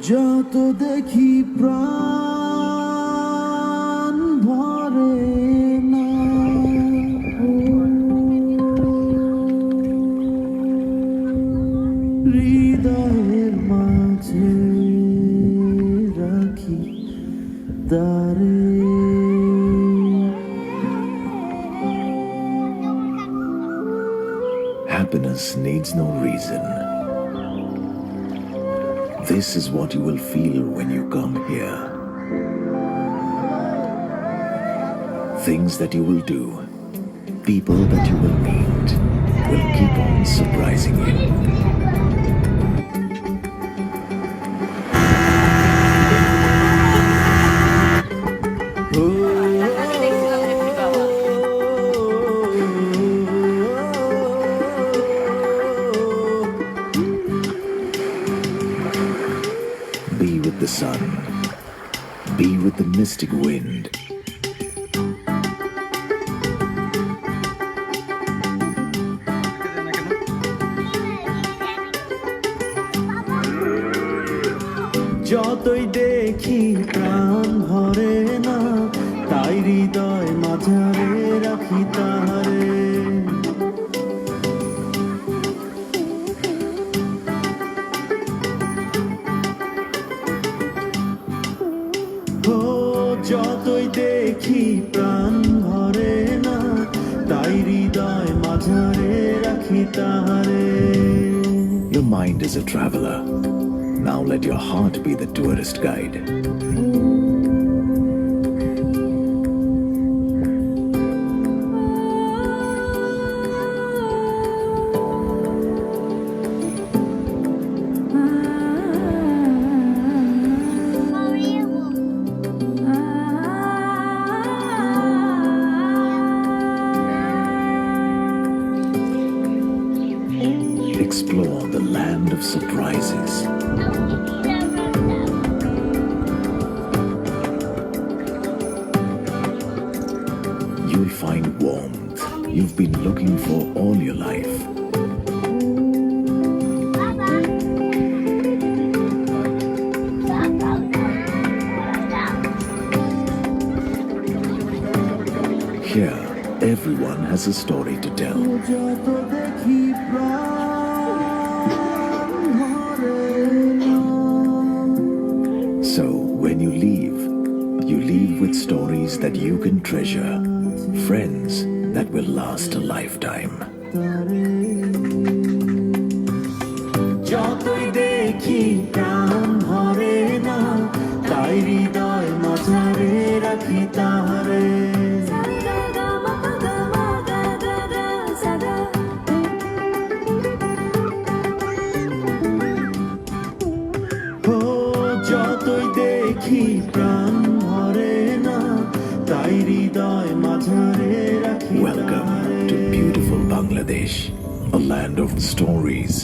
যত দেখি প্রাণ ভরে না, হৃদয়ের মাঝে রাখি তারে। Happiness needs no reason. This is what you will feel when you come here. Things that you will do, people that you will meet, will keep on surprising you. Be with the sun. Be with the mystic wind. যতই দেখি প্রাণ ভরে না, তাই হৃদয় মাঝারে রাখি তাহারে। ও যতই দেখি প্রাণ ভরে না, তাই হৃদয় মাঝারে রাখি তাহারে। Your mind is a traveler. Now let your heart be the tourist guide. Explore the land of surprises. You'll find warmth you've been looking for all your life. Here, everyone has a story to tell. যত দেখি প্রাণ ভরে না। So, when you leave with stories that you can treasure, friends that will last a lifetime. যতই দেখি প্রাণ ভরে না, তাই হৃদয় মাঝারে রাখি তাহারে। ও যতই দেখি প্রাণ ভরে না, তাই হৃদয় মাঝারে রাখি Welcome তাহারে। to beautiful Bangladesh, a land of stories,